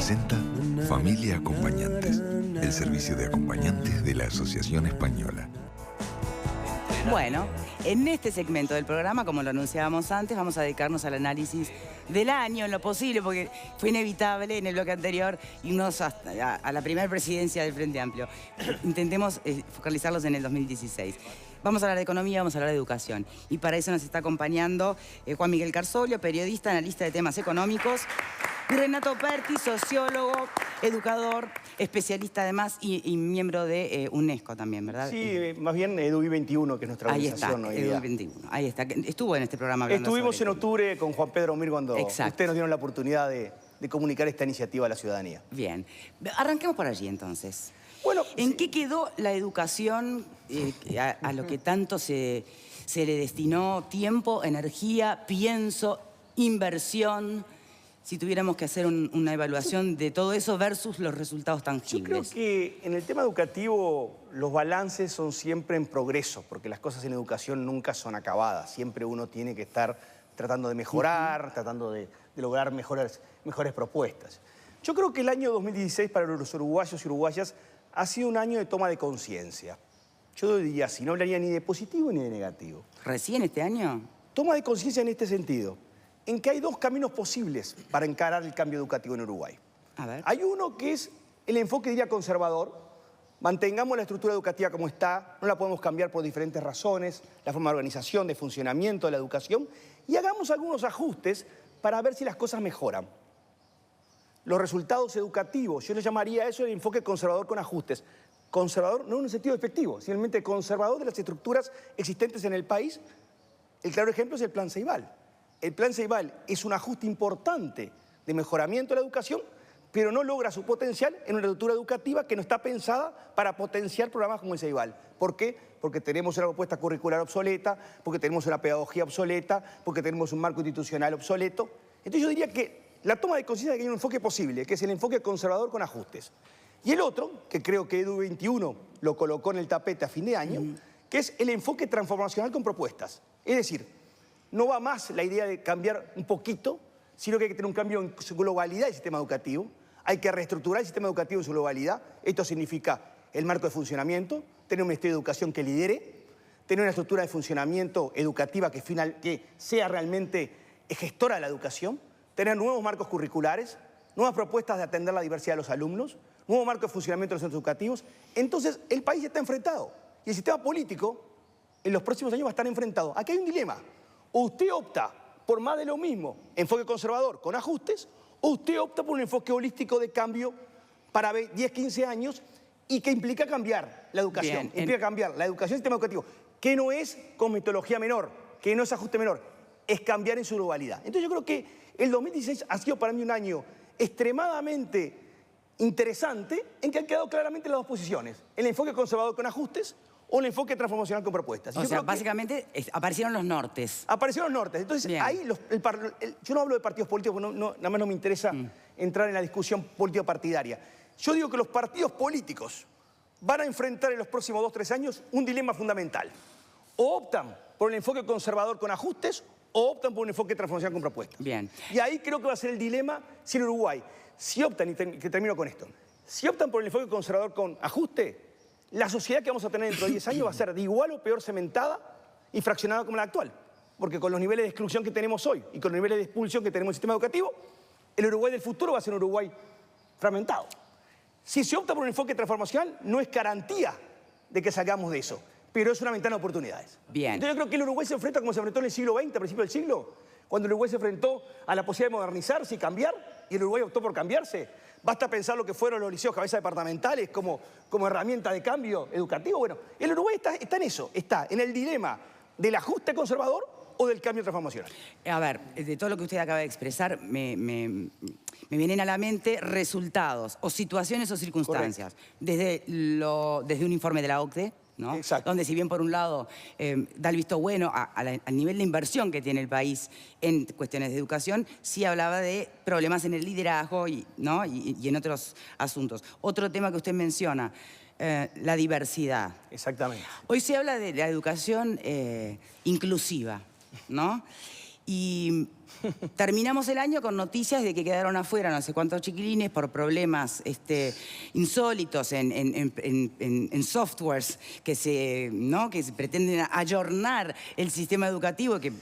presenta Familia Acompañantes, el servicio de acompañantes de la Asociación Española. Bueno, en este segmento del programa, como lo anunciábamos antes, vamos a dedicarnos al análisis del año en lo posible, porque fue inevitable en el bloque anterior irnos a la primera presidencia del Frente Amplio. Intentemos focalizarlos en el 2016. Vamos a hablar de economía, vamos a hablar de educación. Y para eso nos está acompañando Juan Miguel Carzolio, periodista, analista de temas económicos, y Renato Perti, sociólogo, educador, especialista además y miembro de UNESCO también, ¿verdad? Sí, más bien EDUI 21, que es nuestra organización hoy día. EDUI 21, ahí está. Estuvo en este programa hablando. Estuvimos en octubre con Juan Pedro Mir cuando Exacto. ustedes nos dieron la oportunidad de comunicar esta iniciativa a la ciudadanía. Bien, arranquemos por allí entonces. Bueno, ¿En qué quedó la educación a lo que tanto se le destinó tiempo, energía, pienso, inversión? Si tuviéramos que hacer una evaluación de todo eso versus los resultados tangibles. Yo creo que en el tema educativo los balances son siempre en progreso, porque las cosas en educación nunca son acabadas. Siempre uno tiene que estar tratando de mejorar, tratando de lograr mejores propuestas. Yo creo que el año 2016 para los uruguayos y uruguayas ha sido un año de toma de conciencia. Yo diría así, no hablaría ni de positivo ni de negativo. ¿Recién este año? Toma de conciencia en este sentido, en que hay dos caminos posibles para encarar el cambio educativo en Uruguay. A ver. Hay uno que es el enfoque, diría, conservador. Mantengamos la estructura educativa como está, no la podemos cambiar por diferentes razones, la forma de organización, de funcionamiento de la educación, y hagamos algunos ajustes para ver si las cosas mejoran. Los resultados educativos, yo le llamaría a eso el enfoque conservador con ajustes. Conservador no en un sentido efectivo, simplemente conservador de las estructuras existentes en el país. El claro ejemplo es el Plan Ceibal. El Plan Ceibal es un ajuste importante de mejoramiento de la educación, pero no logra su potencial en una estructura educativa que no está pensada para potenciar programas como el Ceibal. ¿Por qué? Porque tenemos una propuesta curricular obsoleta, porque tenemos una pedagogía obsoleta, porque tenemos un marco institucional obsoleto. Entonces yo diría que la toma de conciencia de que hay un enfoque posible, que es el enfoque conservador con ajustes. Y el otro, que creo que EDUI 21 lo colocó en el tapete a fin de año, que es el enfoque transformacional con propuestas. Es decir, no va más la idea de cambiar un poquito, sino que hay que tener un cambio en su globalidad del sistema educativo. Hay que reestructurar el sistema educativo en su globalidad. Esto significa el marco de funcionamiento, tener un Ministerio de Educación que lidere, tener una estructura de funcionamiento educativa que sea realmente gestora de la educación, tener nuevos marcos curriculares, nuevas propuestas de atender la diversidad de los alumnos, nuevo marco de funcionamiento de los centros educativos. Entonces, el país está enfrentado. Y el sistema político, en los próximos años, va a estar enfrentado. Aquí hay un dilema. O usted opta por más de lo mismo, enfoque conservador con ajustes, o usted opta por un enfoque holístico de cambio para 10, 15 años y que implica cambiar la educación. Bien, implica cambiar la educación y el sistema educativo, que no es con metodología menor, que no es ajuste menor, es cambiar en su globalidad. Entonces yo creo que el 2016 ha sido para mí un año extremadamente interesante en que han quedado claramente las dos posiciones. El enfoque conservador con ajustes o el enfoque transformacional con propuestas. O sea, básicamente aparecieron los nortes. Aparecieron los nortes. Entonces, bien. Ahí yo no hablo de partidos políticos, porque nada más no me interesa entrar en la discusión político-partidaria. Yo digo que los partidos políticos van a enfrentar en los próximos 2 o 3 años un dilema fundamental. O optan por el enfoque conservador con ajustes o optan por un enfoque transformacional con propuestas. Bien. Y ahí creo que va a ser el dilema si en Uruguay, si optan, y que termino con esto, si optan por el enfoque conservador con ajuste, la sociedad que vamos a tener dentro de 10 años va a ser de igual o peor cementada y fraccionada como la actual. Porque con los niveles de exclusión que tenemos hoy y con los niveles de expulsión que tenemos en el sistema educativo, el Uruguay del futuro va a ser un Uruguay fragmentado. Si se opta por un enfoque transformacional, no es garantía de que salgamos de eso, pero es una ventana de oportunidades. Bien. Entonces yo creo que el Uruguay se enfrenta como se enfrentó en el siglo XX, a principios del siglo, cuando el Uruguay se enfrentó a la posibilidad de modernizarse y cambiar, y el Uruguay optó por cambiarse. Basta pensar lo que fueron los liceos cabezas departamentales como herramienta de cambio educativo. Bueno, el Uruguay está en eso, está en el dilema del ajuste conservador o del cambio transformacional. A ver, de todo lo que usted acaba de expresar, me vienen a la mente resultados o situaciones o circunstancias. Desde un informe de la OCDE, ¿no? Exacto. Donde si bien por un lado da el visto bueno al nivel de inversión que tiene el país en cuestiones de educación, sí hablaba de problemas en el liderazgo ¿no? y en otros asuntos. Otro tema que usted menciona, la diversidad. Exactamente. Hoy se habla de la educación inclusiva, ¿no? Y terminamos el año con noticias de que quedaron afuera no sé cuántos chiquilines por problemas insólitos en softwares que se pretenden ayornar el sistema educativo, que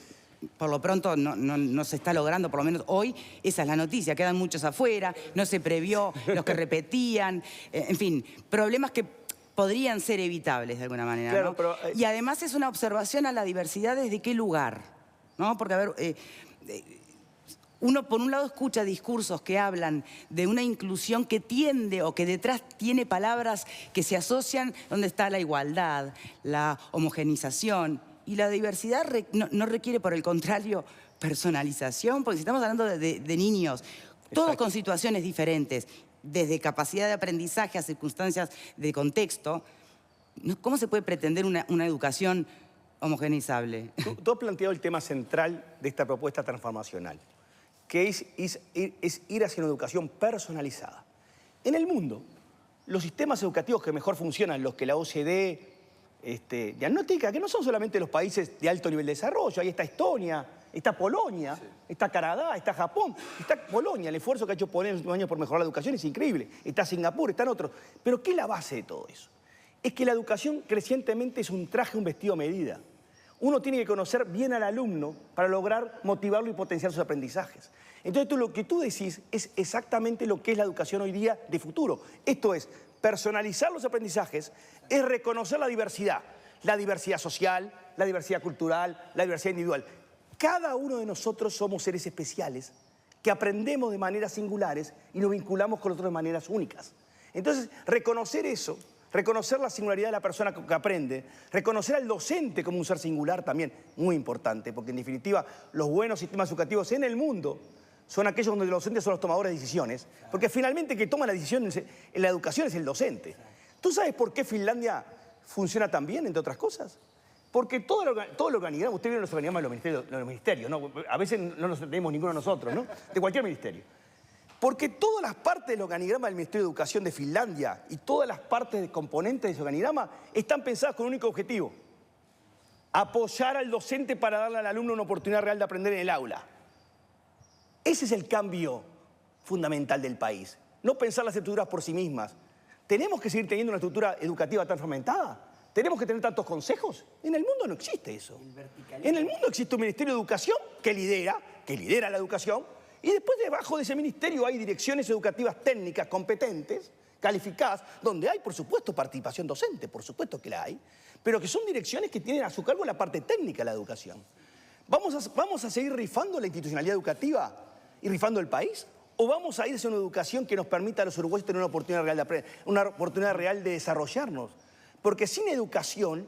por lo pronto no se está logrando, por lo menos hoy, esa es la noticia. Quedan muchos afuera, no se previó los que repetían, en fin, problemas que podrían ser evitables de alguna manera. Claro, ¿no? pero, y además es una observación a la diversidad desde qué lugar, ¿no? Porque, a ver, uno por un lado escucha discursos que hablan de una inclusión que tiende o que detrás tiene palabras que se asocian donde está la igualdad, la homogenización. Y la diversidad no requiere, por el contrario, personalización, porque si estamos hablando de niños, todos con situaciones diferentes, desde capacidad de aprendizaje a circunstancias de contexto, ¿cómo se puede pretender una educación homogeneizable? Tú has planteado el tema central de esta propuesta transformacional, que es ir hacia una educación personalizada. En el mundo, los sistemas educativos que mejor funcionan, los que la OCDE diagnostica, que no son solamente los países de alto nivel de desarrollo, ahí está Estonia, está Polonia, sí, está Canadá, está Japón, está Polonia, el esfuerzo que ha hecho Polonia en los últimos años por mejorar la educación es increíble, está Singapur, están otros. Pero ¿qué es la base de todo eso? Es que la educación crecientemente es un traje, un vestido a medida. Uno tiene que conocer bien al alumno para lograr motivarlo y potenciar sus aprendizajes. Entonces lo que tú decís es exactamente lo que es la educación hoy día de futuro. Esto es personalizar los aprendizajes, es reconocer la diversidad social, la diversidad cultural, la diversidad individual. Cada uno de nosotros somos seres especiales que aprendemos de maneras singulares y nos vinculamos con otros de maneras únicas. Entonces, reconocer eso, reconocer la singularidad de la persona que aprende, reconocer al docente como un ser singular también, muy importante, porque en definitiva los buenos sistemas educativos en el mundo son aquellos donde los docentes son los tomadores de decisiones, porque finalmente el que toma la decisión en la educación es el docente. ¿Tú sabes por qué Finlandia funciona tan bien, entre otras cosas? Porque todo el organigrama, usted vio los organigramas de los ministerios, ¿no? A veces no los tenemos ninguno de nosotros, ¿no? De cualquier ministerio. Porque todas las partes del organigrama del Ministerio de Educación de Finlandia y todas las partes de componentes de ese organigrama están pensadas con un único objetivo: apoyar al docente para darle al alumno una oportunidad real de aprender en el aula. Ese es el cambio fundamental del país. No pensar las estructuras por sí mismas. ¿Tenemos que seguir teniendo una estructura educativa tan fragmentada? ¿Tenemos que tener tantos consejos? En el mundo no existe eso. En el mundo existe un Ministerio de Educación que lidera la educación, y después debajo de ese ministerio hay direcciones educativas técnicas competentes, calificadas, donde hay, por supuesto, participación docente, por supuesto que la hay, pero que son direcciones que tienen a su cargo la parte técnica de la educación. ¿Vamos a seguir rifando la institucionalidad educativa y rifando el país? ¿O vamos a ir hacia una educación que nos permita a los uruguayos tener una oportunidad real de aprender, una oportunidad real de desarrollarnos? Porque sin educación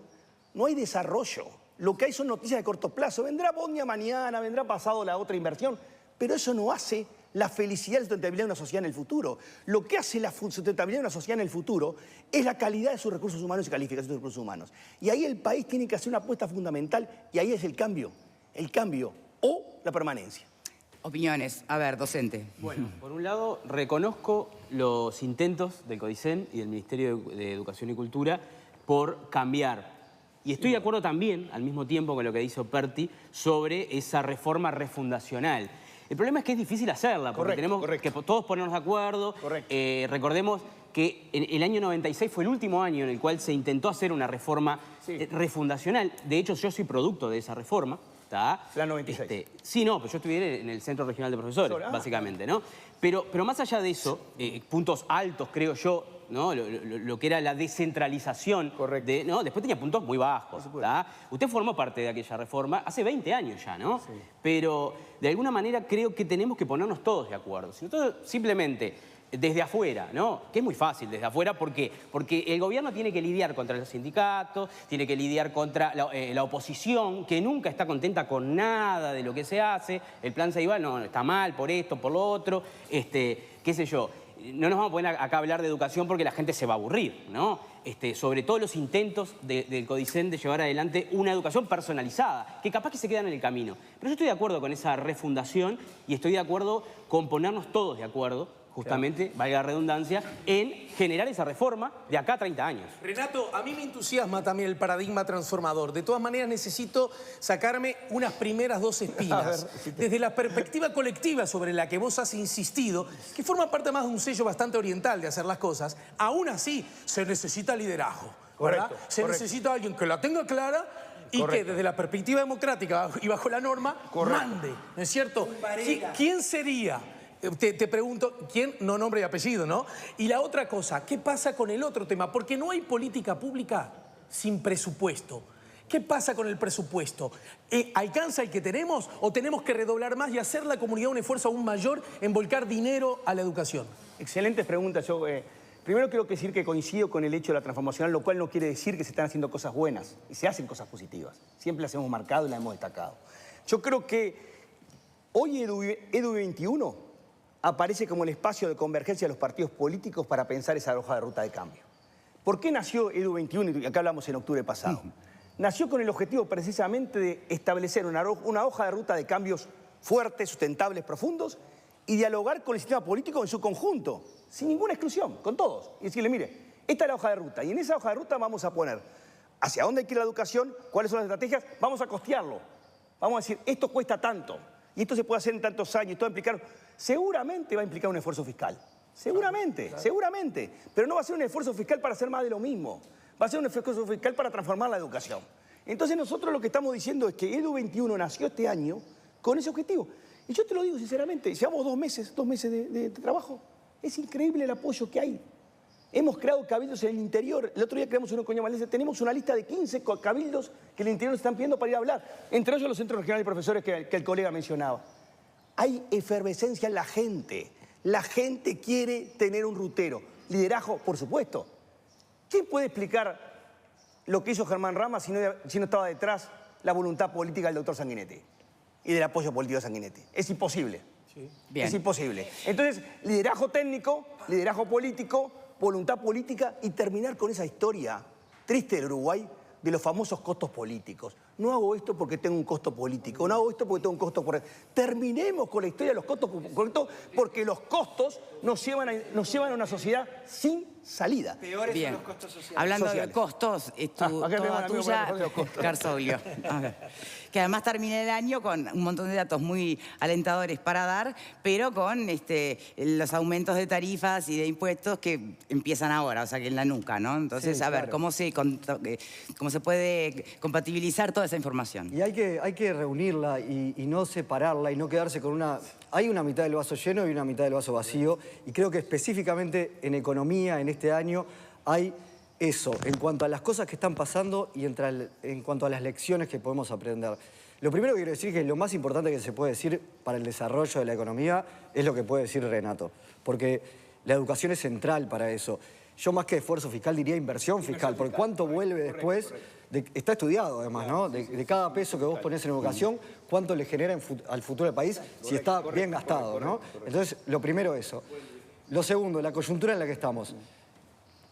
no hay desarrollo. Lo que hay son noticias de corto plazo. Vendrá Bonia mañana, vendrá pasado la otra inversión, pero eso no hace la felicidad y la sustentabilidad de una sociedad en el futuro. Lo que hace la sustentabilidad de una sociedad en el futuro es la calidad de sus recursos humanos y calificación de sus recursos humanos. Y ahí el país tiene que hacer una apuesta fundamental, y ahí es el cambio o la permanencia. Opiniones. A ver, docente. Bueno, por un lado, reconozco los intentos del CODICEN y del Ministerio de Educación y Cultura por cambiar. Y estoy de acuerdo también, al mismo tiempo, con lo que dice Perti, sobre esa reforma refundacional. El problema es que es difícil hacerla, porque tenemos que todos ponernos de acuerdo. Recordemos que el año 96 fue el último año en el cual se intentó hacer una reforma refundacional. De hecho, yo soy producto de esa reforma. La 96. Sí, no, pero yo estuve en el Centro Regional de Profesores, básicamente, ¿no? Pero más allá de eso, puntos altos, creo yo, ¿no? Lo que era la descentralización. ¿No? Después tenía puntos muy bajos. Usted formó parte de aquella reforma hace 20 años ya, ¿no? Sí. Pero de alguna manera creo que tenemos que ponernos todos de acuerdo. Si nosotros simplemente desde afuera, ¿no? Que es muy fácil desde afuera, ¿por qué? Porque el gobierno tiene que lidiar contra los sindicatos, tiene que lidiar contra la oposición, que nunca está contenta con nada de lo que se hace. El plan Ceibal, no, está mal por esto, por lo otro, qué sé yo. No nos vamos a poner acá a hablar de educación porque la gente se va a aburrir, ¿no? Sobre todo los intentos del CODICEN de llevar adelante una educación personalizada, que capaz que se quedan en el camino. Pero yo estoy de acuerdo con esa refundación y estoy de acuerdo con ponernos todos de acuerdo justamente, valga la redundancia, en generar esa reforma de acá a 30 años. Renato, a mí me entusiasma también el paradigma transformador. De todas maneras, necesito sacarme unas primeras 2 espinas. Desde la perspectiva colectiva sobre la que vos has insistido, que forma parte más de un sello bastante oriental de hacer las cosas, aún así se necesita liderazgo, ¿verdad? Se necesita alguien que la tenga clara y que desde la perspectiva democrática y bajo la norma mande, ¿no es cierto? ¿Quién sería? Te pregunto, ¿quién? No nombre y apellido, ¿no? Y la otra cosa, ¿qué pasa con el otro tema? Porque no hay política pública sin presupuesto. ¿Qué pasa con el presupuesto? ¿Alcanza el que tenemos o tenemos que redoblar más y hacer la comunidad un esfuerzo aún mayor en volcar dinero a la educación? Excelentes preguntas. Yo primero quiero decir que coincido con el hecho de la transformación, lo cual no quiere decir que se están haciendo cosas buenas y se hacen cosas positivas. Siempre las hemos marcado y las hemos destacado. Yo creo que hoy Edu 21 aparece como el espacio de convergencia de los partidos políticos para pensar esa hoja de ruta de cambio. ¿Por qué nació Edu 21? Y acá hablamos en octubre pasado. Nació con el objetivo precisamente de establecer una hoja de ruta de cambios fuertes, sustentables, profundos y dialogar con el sistema político en su conjunto, sin ninguna exclusión, con todos. Y decirle, mire, esta es la hoja de ruta y en esa hoja de ruta vamos a poner hacia dónde hay que ir la educación, cuáles son las estrategias, vamos a costearlo. Vamos a decir, esto cuesta tanto y esto se puede hacer en tantos años, esto va a implicar... Seguramente va a implicar un esfuerzo fiscal. Seguramente, seguramente. Pero no va a ser un esfuerzo fiscal para hacer más de lo mismo. Va a ser un esfuerzo fiscal para transformar la educación. Entonces nosotros lo que estamos diciendo es que Edu 21 nació este año con ese objetivo. Y yo te lo digo sinceramente, llevamos 2 meses de trabajo. Es increíble el apoyo que hay. Hemos creado cabildos en el interior. El otro día creamos uno con Valencia. Tenemos una lista de 15 cabildos que en el interior nos están pidiendo para ir a hablar. Entre ellos los centros regionales de profesores que el colega mencionaba. Hay efervescencia en la gente. La gente quiere tener un rutero. Liderazgo, por supuesto. ¿Quién puede explicar lo que hizo Germán Rama si no estaba detrás la voluntad política del doctor Sanguinetti y del apoyo político de Sanguinetti? Es imposible. Sí. Bien. Es imposible. Entonces, liderazgo técnico, liderazgo político, voluntad política y terminar con esa historia triste del Uruguay de los famosos costos políticos. No hago esto porque tengo un costo político, no hago esto porque tengo un costo político. Terminemos con la historia de los costos políticos porque los costos nos llevan a una sociedad sin salida. Peores son los costos sociales. Hablando de costos, es toda tuya, Garzoglio. Que además termina el año con un montón de datos muy alentadores para dar, pero con los aumentos de tarifas y de impuestos que empiezan ahora, o sea, que en la nuca, ¿no? Entonces, sí, a ver, ¿cómo se puede compatibilizar toda esa información? Y hay que reunirla y no separarla y no quedarse con una... Hay una mitad del vaso lleno y una mitad del vaso vacío, y creo que específicamente en economía, en este año, hay eso, en cuanto a las cosas que están pasando y en cuanto a las lecciones que podemos aprender. Lo primero que quiero decir es que lo más importante que se puede decir para el desarrollo de la economía es lo que puede decir Renato, porque la educación es central para eso. Yo más que esfuerzo fiscal diría inversión fiscal, porque cuánto vuelve después, está estudiado además, ¿no? De cada peso que vos ponés en educación, cuánto le genera al futuro del país si está bien gastado, ¿no? Entonces, lo primero eso. Lo segundo, la coyuntura en la que estamos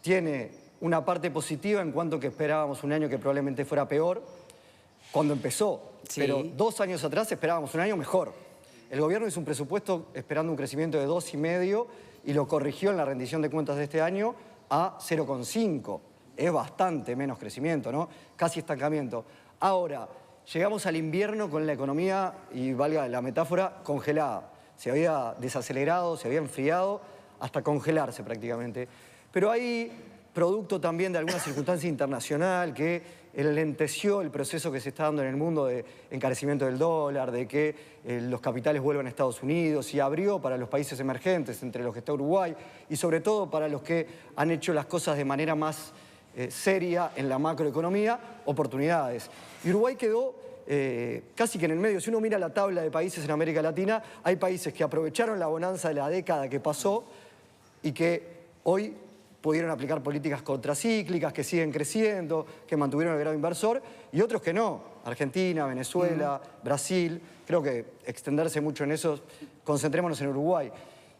tiene una parte positiva en cuanto que esperábamos un año que probablemente fuera peor cuando empezó, sí. Pero 2 años atrás esperábamos un año mejor. El gobierno hizo un presupuesto esperando un crecimiento de 2,5 y lo corrigió en la rendición de cuentas de este año a 0,5. Es bastante menos crecimiento, ¿no? Casi estancamiento. Ahora, llegamos al invierno con la economía, y valga la metáfora, congelada. Se había desacelerado, se había enfriado, hasta congelarse prácticamente. Pero ahí, producto también de alguna circunstancia internacional que enlenteció el proceso que se está dando en el mundo de encarecimiento del dólar, de que los capitales vuelvan a Estados Unidos, y abrió para los países emergentes, entre los que está Uruguay, y sobre todo para los que han hecho las cosas de manera más seria en la macroeconomía, oportunidades. Y Uruguay quedó casi que en el medio. Si uno mira la tabla de países en América Latina, hay países que aprovecharon la bonanza de la década que pasó y que hoy pudieron aplicar políticas contracíclicas, que siguen creciendo, que mantuvieron el grado inversor, y otros que no. Argentina, Venezuela, Brasil. Creo que extenderse mucho en eso, concentrémonos en Uruguay.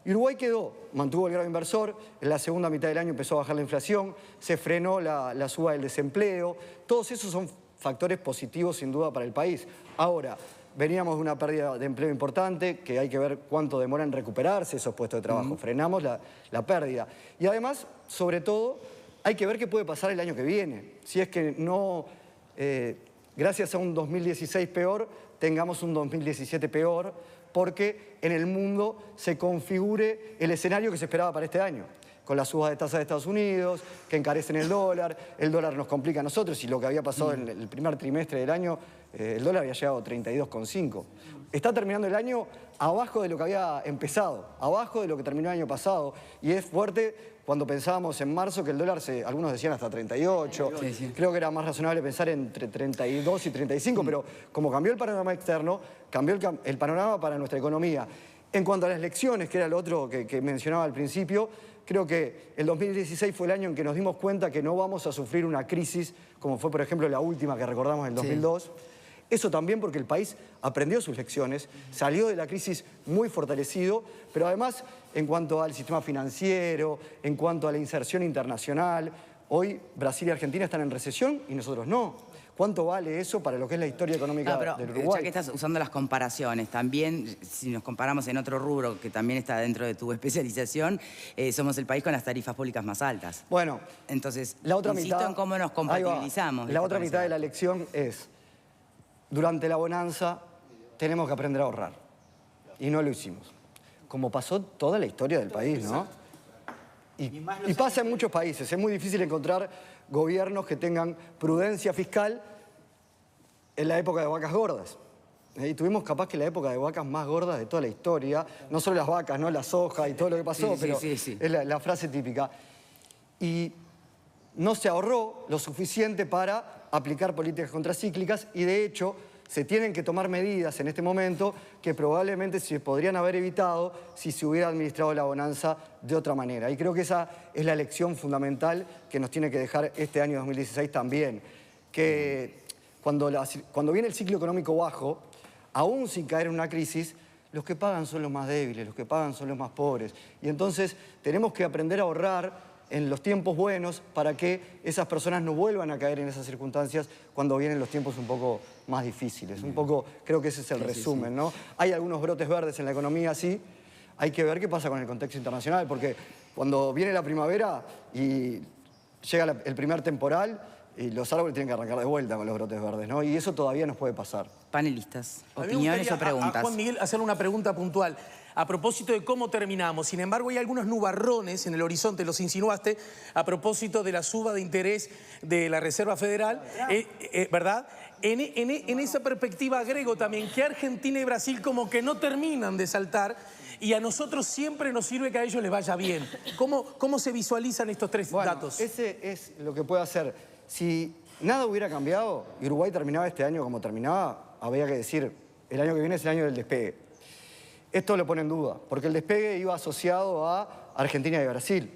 Y Uruguay quedó, mantuvo el grado inversor, en la segunda mitad del año empezó a bajar la inflación, se frenó la suba del desempleo. Todos esos son factores positivos sin duda para el país. Ahora, veníamos de una pérdida de empleo importante, que hay que ver cuánto demora en recuperarse esos puestos de trabajo. Frenamos la pérdida. Y además, sobre todo, hay que ver qué puede pasar el año que viene. Si es que no, gracias a un 2016 peor, tengamos un 2017 peor, porque en el mundo se configure el escenario que se esperaba para este año, con las subas de tasas de Estados Unidos, que encarecen el dólar nos complica a nosotros, y lo que había pasado en el primer trimestre del año, el dólar había llegado a 32,5. Está terminando el año abajo de lo que había empezado, abajo de lo que terminó el año pasado, y es fuerte cuando pensábamos en marzo que el dólar, algunos decían hasta 38, creo que era más razonable pensar entre 32 y 35, pero como cambió el panorama externo, cambió el panorama para nuestra economía. En cuanto a las elecciones, que era lo otro que mencionaba al principio, creo que el 2016 fue el año en que nos dimos cuenta que no vamos a sufrir una crisis, como fue, por ejemplo, la última que recordamos en 2002. Sí. Eso también porque el país aprendió sus lecciones, salió de la crisis muy fortalecido, pero además, en cuanto al sistema financiero, en cuanto a la inserción internacional, hoy Brasil y Argentina están en recesión y nosotros no. ¿Cuánto vale eso para lo que es la historia económica del Uruguay? Ya que estás usando las comparaciones, también, si nos comparamos en otro rubro que también está dentro de tu especialización, somos el país con las tarifas públicas más altas. Bueno, entonces, la otra insisto mitad, en cómo nos compatibilizamos. La otra mitad de la lección es, durante la bonanza tenemos que aprender a ahorrar. Y no lo hicimos. Como pasó toda la historia del país, ¿no? Y pasa en muchos países. Es muy difícil encontrar gobiernos que tengan prudencia fiscal en la época de vacas gordas. Y tuvimos capaz que la época de vacas más gordas de toda la historia, no solo las vacas, ¿no? La soja y todo lo que pasó, pero es la frase típica. Y no se ahorró lo suficiente para aplicar políticas contracíclicas y, de hecho, se tienen que tomar medidas en este momento que probablemente se podrían haber evitado si se hubiera administrado la bonanza de otra manera. Y creo que esa es la lección fundamental que nos tiene que dejar este año 2016 también. Que cuando viene el ciclo económico bajo, aún sin caer en una crisis, los que pagan son los más débiles, los que pagan son los más pobres. Y entonces tenemos que aprender a ahorrar en los tiempos buenos para que esas personas no vuelvan a caer en esas circunstancias cuando vienen los tiempos un poco más difíciles. Un poco, creo que ese es el resumen, ¿no? Hay algunos brotes verdes en la economía, sí. Hay que ver qué pasa con el contexto internacional, porque cuando viene la primavera y llega el primer temporal, y los árboles tienen que arrancar de vuelta con los brotes verdes, ¿no? Y eso todavía nos puede pasar. Panelistas, opiniones o preguntas. A Juan Miguel, hacerle una pregunta puntual. A propósito de cómo terminamos. Sin embargo, hay algunos nubarrones en el horizonte, los insinuaste, a propósito de la suba de interés de la Reserva Federal, ¿verdad? En esa perspectiva agrego también que Argentina y Brasil como que no terminan de saltar y a nosotros siempre nos sirve que a ellos les vaya bien. ¿Cómo se visualizan estos tres datos? Ese es lo que puede hacer. Si nada hubiera cambiado y Uruguay terminaba este año como terminaba, habría que decir, el año que viene es el año del despegue. Esto lo pone en duda, porque el despegue iba asociado a Argentina y Brasil.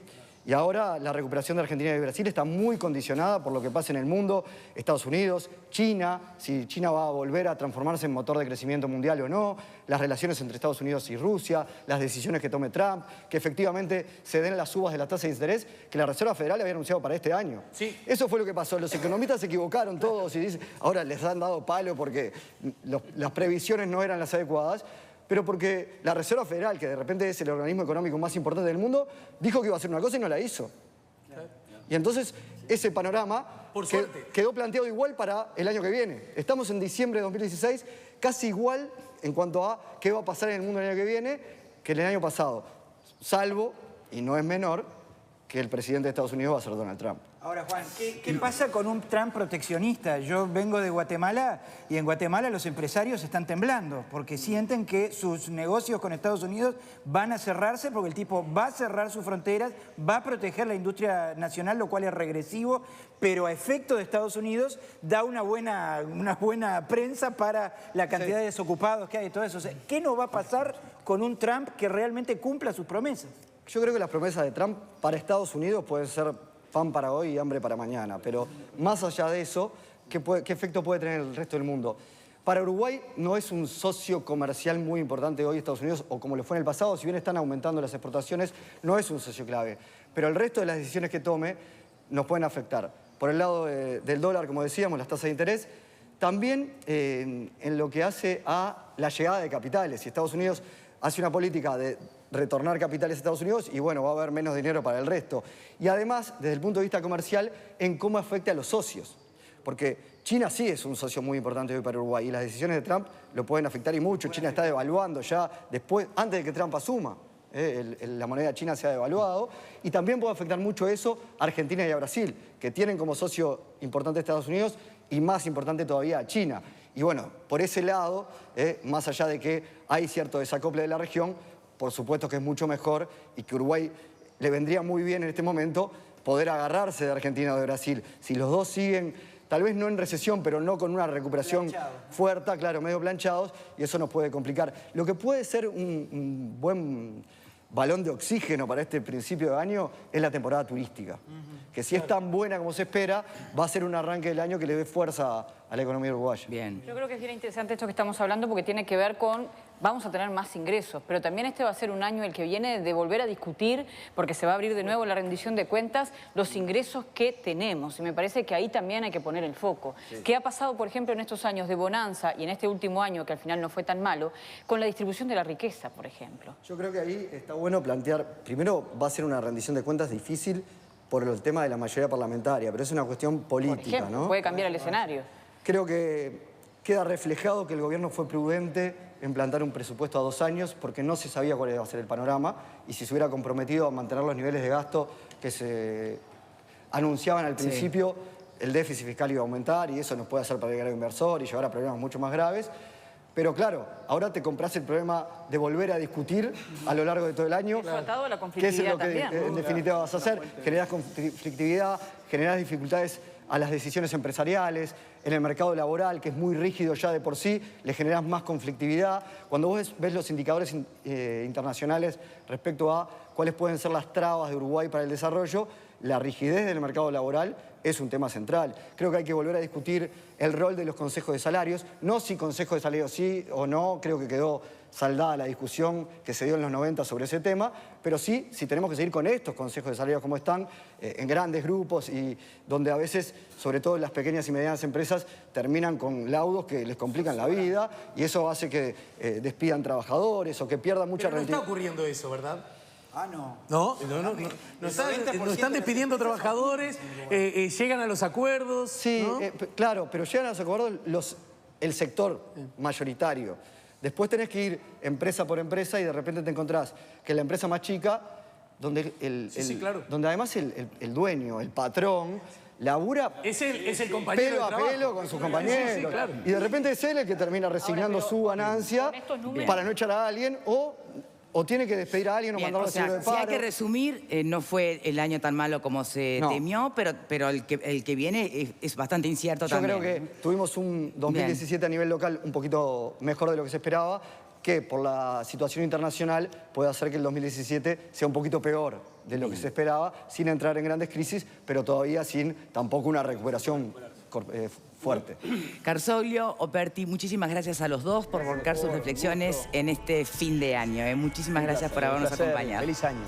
Y ahora la recuperación de Argentina y Brasil está muy condicionada por lo que pasa en el mundo, Estados Unidos, China, si China va a volver a transformarse en motor de crecimiento mundial o no, las relaciones entre Estados Unidos y Rusia, las decisiones que tome Trump, que efectivamente se den las subas de la tasa de interés que la Reserva Federal había anunciado para este año. Sí. Eso fue lo que pasó. Los economistas se equivocaron todos y dicen, ahora les han dado palo porque las previsiones no eran las adecuadas, pero porque la Reserva Federal, que de repente es el organismo económico más importante del mundo, dijo que iba a hacer una cosa y no la hizo. Y entonces ese panorama quedó planteado igual para el año que viene. Estamos en diciembre de 2016, casi igual en cuanto a qué va a pasar en el mundo el año que viene que el año pasado. Salvo, y no es menor, que el presidente de Estados Unidos va a ser Donald Trump. Ahora, Juan, ¿qué pasa con un Trump proteccionista? Yo vengo de Guatemala y en Guatemala los empresarios están temblando porque sienten que sus negocios con Estados Unidos van a cerrarse porque el tipo va a cerrar sus fronteras, va a proteger la industria nacional, lo cual es regresivo, pero a efecto de Estados Unidos da una buena prensa para la cantidad de desocupados que hay y todo eso. O sea, ¿qué nos va a pasar con un Trump que realmente cumpla sus promesas? Yo creo que las promesas de Trump para Estados Unidos pueden ser pan para hoy y hambre para mañana. Pero más allá de eso, ¿qué efecto puede tener el resto del mundo? Para Uruguay no es un socio comercial muy importante hoy Estados Unidos, o como lo fue en el pasado, si bien están aumentando las exportaciones, no es un socio clave. Pero el resto de las decisiones que tome nos pueden afectar. Por el lado del dólar, como decíamos, las tasas de interés, también en lo que hace a la llegada de capitales. Si Estados Unidos hace una política de retornar capitales a Estados Unidos, y bueno, va a haber menos dinero para el resto. Y además, desde el punto de vista comercial, en cómo afecta a los socios. Porque China sí es un socio muy importante hoy para Uruguay, y las decisiones de Trump lo pueden afectar y mucho. China está devaluando ya después, antes de que Trump asuma. La moneda china se ha devaluado, y también puede afectar mucho eso a Argentina y a Brasil, que tienen como socio importante a Estados Unidos y más importante todavía a China. Y bueno, por ese lado, más allá de que hay cierto desacople de la región, por supuesto que es mucho mejor, y que Uruguay le vendría muy bien en este momento poder agarrarse de Argentina o de Brasil. Si los dos siguen, tal vez no en recesión, pero no con una recuperación fuerte, claro, medio planchados, y eso nos puede complicar. Lo que puede ser un buen balón de oxígeno para este principio de año es la temporada turística, que si es tan buena como se espera, va a ser un arranque del año que le dé fuerza a la economía uruguaya. Bien. Yo creo que es bien interesante esto que estamos hablando porque tiene que ver con, vamos a tener más ingresos, pero también este va a ser un año el que viene de volver a discutir, porque se va a abrir de nuevo la rendición de cuentas, los ingresos que tenemos. Y me parece que ahí también hay que poner el foco. Sí. ¿Qué ha pasado, por ejemplo, en estos años de bonanza y en este último año, que al final no fue tan malo, con la distribución de la riqueza, por ejemplo? Yo creo que ahí está bueno plantear, primero va a ser una rendición de cuentas difícil por el tema de la mayoría parlamentaria, pero es una cuestión política, por ejemplo, ¿no? Puede cambiar el escenario. Creo que queda reflejado que el gobierno fue prudente en plantar un presupuesto a 2 años porque no se sabía cuál iba a ser el panorama, y si se hubiera comprometido a mantener los niveles de gasto que se anunciaban al principio, el déficit fiscal iba a aumentar, y eso nos puede hacer perder al inversor y llevar a problemas mucho más graves. Pero claro, ahora te compras el problema de volver a discutir a lo largo de todo el año. Atado a la ¿Qué es lo que también, ¿no? en definitiva vas a hacer? Generas conflictividad, generas dificultades a las decisiones empresariales, en el mercado laboral, que es muy rígido ya de por sí, le generas más conflictividad. Cuando vos ves los indicadores internacionales respecto a cuáles pueden ser las trabas de Uruguay para el desarrollo, la rigidez del mercado laboral es un tema central. Creo que hay que volver a discutir el rol de los consejos de salarios, no si consejos de salarios sí o no, creo que quedó saldada la discusión que se dio en los 90 sobre ese tema, pero sí, si tenemos que seguir con estos consejos de salarios como están, en grandes grupos, y donde a veces, sobre todo las pequeñas y medianas empresas, terminan con laudos que les complican la vida, y eso hace que despidan trabajadores o que pierdan mucha rentabilidad. No está ocurriendo eso, ¿verdad? Ah, no. No están despidiendo trabajadores, llegan a los acuerdos. Sí, ¿no? claro, pero llegan a los acuerdos el sector mayoritario. Después tenés que ir empresa por empresa y de repente te encontrás que la empresa más chica, donde, donde además el dueño, el patrón, labura es el compañero pelo a pelo con sus compañeros. Sí, claro. Y de repente es él el que termina resignando su ganancia para no echar a alguien, o tiene que despedir a alguien o mandarlo a seguro de paro. Si hay que resumir, no fue el año tan malo como se temió, pero el que viene es bastante incierto también. Yo creo que tuvimos un 2017 a nivel local un poquito mejor de lo que se esperaba, que por la situación internacional puede hacer que el 2017 sea un poquito peor de lo que se esperaba, sin entrar en grandes crisis, pero todavía sin tampoco una recuperación fuerte. Carzoglio, Operti, muchísimas gracias a los dos por volcar sus reflexiones en este fin de año. Muchísimas gracias por habernos acompañado. Feliz año.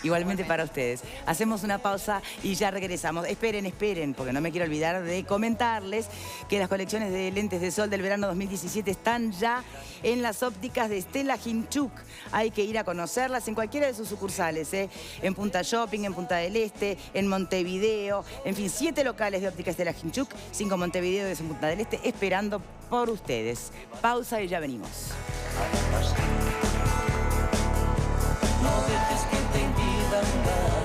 Igualmente para ustedes. Hacemos una pausa y ya regresamos. Esperen, porque no me quiero olvidar de comentarles que las colecciones de lentes de sol del verano 2017 están ya en las ópticas de Stella Hinchuk. Hay que ir a conocerlas en cualquiera de sus sucursales, en Punta Shopping, en Punta del Este, en Montevideo, en fin, 7 locales de ópticas Stella Hinchuk, 5 Montevideo y 2 en Punta del Este, esperando por ustedes. Pausa y ya venimos. No dejes que te impidan dar